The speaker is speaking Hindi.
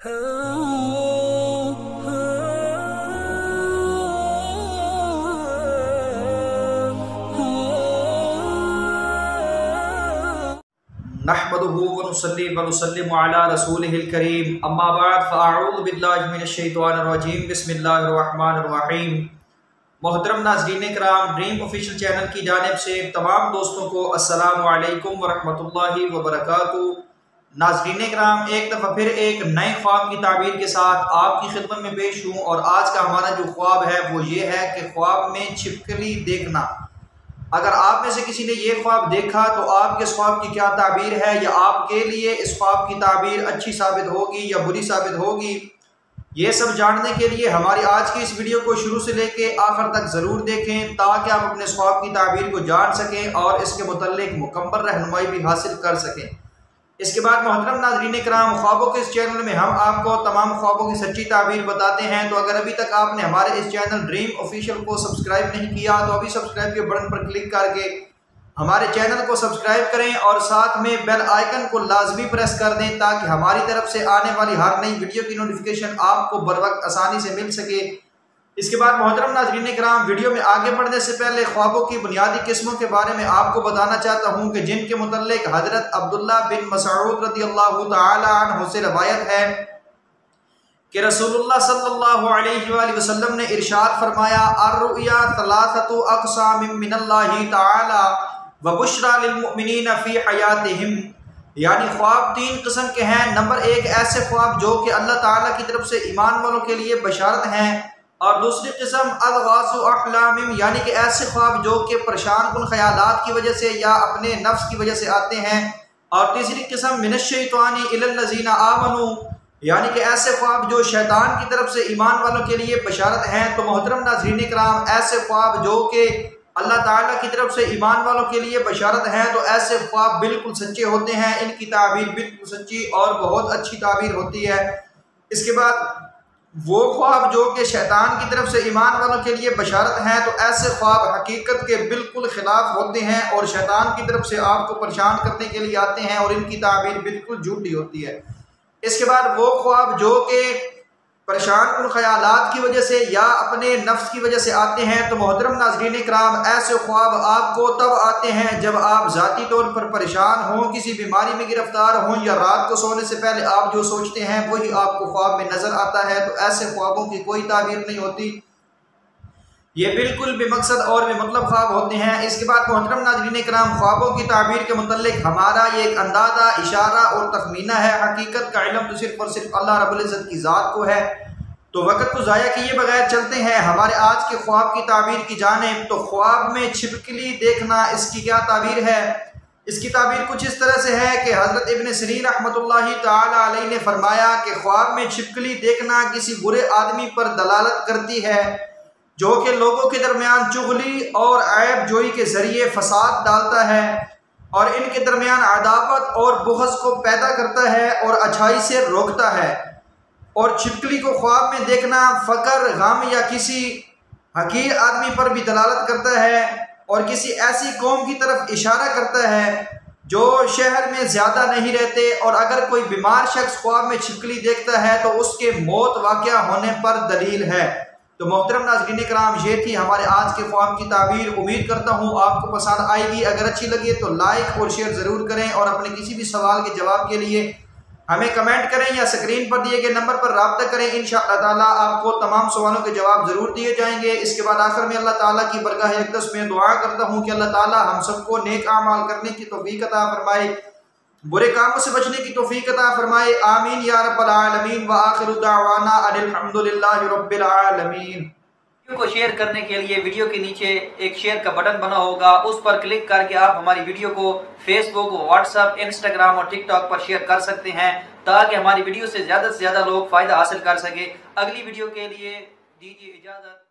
नहमदुहु व नुसल्ली व नुसल्लिमु अला रसूलिहिल करीम अम्मा बाद फ़अऊज़ु बिल्लाहि मिनश शैतानिर रजीम बिस्मिल्लाहिर रहमानिर रहीम। मोहतरम नाज़रीन किराम, ड्रीम ऑफिशियल चैनल की जानिब से तमाम दोस्तों को अस्सलामु अलैकुम व रहमतुल्लाहि व बरकातुहू। नाज़रीन किराम, एक दफ़ा फिर एक नए ख्वाब की ताबीर के साथ आपकी खिदमत में पेश हूँ और आज का हमारा जो ख्वाब है वो ये है कि ख्वाब में छिपकली देखना। अगर आप में से किसी ने ये ख्वाब देखा तो आपके इस ख्वाब की क्या ताबीर है, या आपके लिए इस ख्वाब की ताबीर अच्छी साबित होगी या बुरी साबित होगी, ये सब जानने के लिए हमारी आज की इस वीडियो को शुरू से लेके आखिर तक ज़रूर देखें ताकि आप अपने इस ख्वाब की ताबीर को जान सकें और इसके मुतल्लिक मुकम्मल रहनुमाई भी हासिल कर सकें। इसके बाद मोहतरम नाज़रीन किराम, ख्वाबों के इस चैनल में हम आपको तमाम ख्वाबों की सच्ची ताबीर बताते हैं। तो अगर अभी तक आपने हमारे इस चैनल ड्रीम ऑफिशियल को सब्सक्राइब नहीं किया तो अभी सब्सक्राइब के बटन पर क्लिक करके हमारे चैनल को सब्सक्राइब करें और साथ में बेल आइकन को लाजमी प्रेस कर दें ताकि हमारी तरफ से आने वाली हर नई वीडियो की नोटिफिकेशन आपको बर वक्त आसानी से मिल सके। इसके बाद मोहतरम नाज़रीन किराम, वीडियो में आगे बढ़ने से पहले ख्वाबों की बुनियादी किस्मों के बारे में आपको बताना चाहता हूँ कि जिनके मुतल्लिक हजरत अब्दुल्ला बिन मसऊद रज़ियल्लाहु तआला अन्हु से रवायत है कि रसूलुल्लाह सल्लल्लाहु अलैहि वसल्लम ने इरशाद फरमाया, अर्रुया सलासतु अक़सामिम मिनल्लाहि तआला व बुश्रा लिल मुमिनीन फी हयातिहिम। यानी ख्वाब तीन किस्म के हैं। नंबर एक, ऐसे ख्वाब जो कि अल्लाह ताला की तरफ से ईमान वालों के लिए बशारत हैं, और दूसरी किस्म अज़ग़ासु अहलामिम, यानी कि ऐसे ख्वाब जो कि परेशान कुन ख्यालात की वजह से या अपने नफ्स की वजह से आते हैं, और तीसरी किस्म मिनश शैतानी इलल लज़ीना आमनू, यानी कि ऐसे ख्वाब जो शैतान की तरफ से ईमान वालों के लिए बशारत हैं। तो मोहतरम नाज़रीन किराम, ऐसे ख्वाब जो कि अल्लाह ताला की तरफ से ईमान वालों के लिए बशारत हैं तो ऐसे ख्वाब बिल्कुल सच्चे होते हैं। इनकी ताबीर बिल्कुल सच्ची और बहुत अच्छी ताबीर होती है। इसके बाद वो ख्वाब जो कि शैतान की तरफ से ईमान वालों के लिए बशारत हैं तो ऐसे ख्वाब हकीकत के बिल्कुल खिलाफ होते हैं और शैतान की तरफ से आपको परेशान करने के लिए आते हैं और इनकी ताबीर बिल्कुल झूठी होती है। इसके बाद वो ख्वाब जो कि परेशान कुन ख्यालात की वजह से या अपने नफ्स की वजह से आते हैं तो मोहतरम नाज़रीन इकराम, ऐसे ख्वाब आपको तब आते हैं जब आप ज़ाती तौर पर परेशान हों, किसी बीमारी में गिरफ्तार हों, या रात को सोने से पहले आप जो सोचते हैं वही आपको ख्वाब में नज़र आता है। तो ऐसे ख्वाबों की कोई ताबीर नहीं होती, ये बिल्कुल बेमकसद और बेमतलब ख्वाब होते हैं। इसके बाद मोहतरम नाज़रीन इकराम, ख्वाबों की ताबीर के मुतल्लिक हमारा ये एक अंदाज़ा, इशारा और तखमीना है। हकीकत का इल्म तो सिर्फ और सिर्फ अल्लाह रब्बुल इज़्ज़त की ज़ात को है। तो वक़्त को ज़ाया किए बगैर चलते हैं हमारे आज के ख्वाब की ताबीर की जानिब। तो ख्वाब में छिपकली देखना, इसकी क्या ताबीर है? इसकी ताबीर कुछ इस तरह से है कि हज़रत इब्न सिरीन रहमतुल्लाहि तआला अलैहि ने फरमाया कि ख्वाब में छिपकली देखना किसी बुरे आदमी पर दलालत करती है जो कि लोगों के दरमियान चुगली और ऐब जोई के ज़रिए फसाद डालता है और इनके दरमियान अदावत और बुग़्ज़ को पैदा करता है और अच्छाई से रोकता है। और छिपकली को ख्वाब में देखना फ़क्र, गम या किसी हकीर आदमी पर भी दलालत करता है और किसी ऐसी कौम की तरफ इशारा करता है जो शहर में ज़्यादा नहीं रहते, और अगर कोई बीमार शख्स ख्वाब में छिपकली देखता है तो उसके मौत वाक़या होने पर दलील है। तो मोहतरम नाज़रीन किराम, ये थी हमारे आज के ख्वाब की ताबीर। उम्मीद करता हूँ आपको पसंद आएगी। अगर अच्छी लगी तो लाइक और शेयर ज़रूर करें और अपने किसी भी सवाल के जवाब के लिए हमें कमेंट करें या स्क्रीन पर दिए गए नंबर पर रब्ता करें। इंशाअल्लाह ताला आपको तमाम सवालों के जवाब ज़रूर दिए जाएंगे। इसके बाद आखिर में अल्लाह ताला की बरगाह अक़दस में दुआ करता हूँ कि अल्लाह ताला हम सबको नेक आमाल करने की तौफीक अता फरमाए, बुरे कामों से बचने की तौफीक अता फरमाए। आमीन या रब्बल आलमीन। व आखिरु दावाना अनिल हम्दुलिल्लाहि रब्बिल आलमीन। वीडियो को शेयर करने के लिए वीडियो के नीचे एक शेयर का बटन बना होगा, उस पर क्लिक करके आप हमारी वीडियो को फेसबुक, व्हाट्सएप, इंस्टाग्राम और टिकटॉक पर शेयर कर सकते हैं ताकि हमारी वीडियो से ज़्यादा लोग फ़ायदा हासिल कर सके। अगली वीडियो के लिए दीजिए इजाज़त।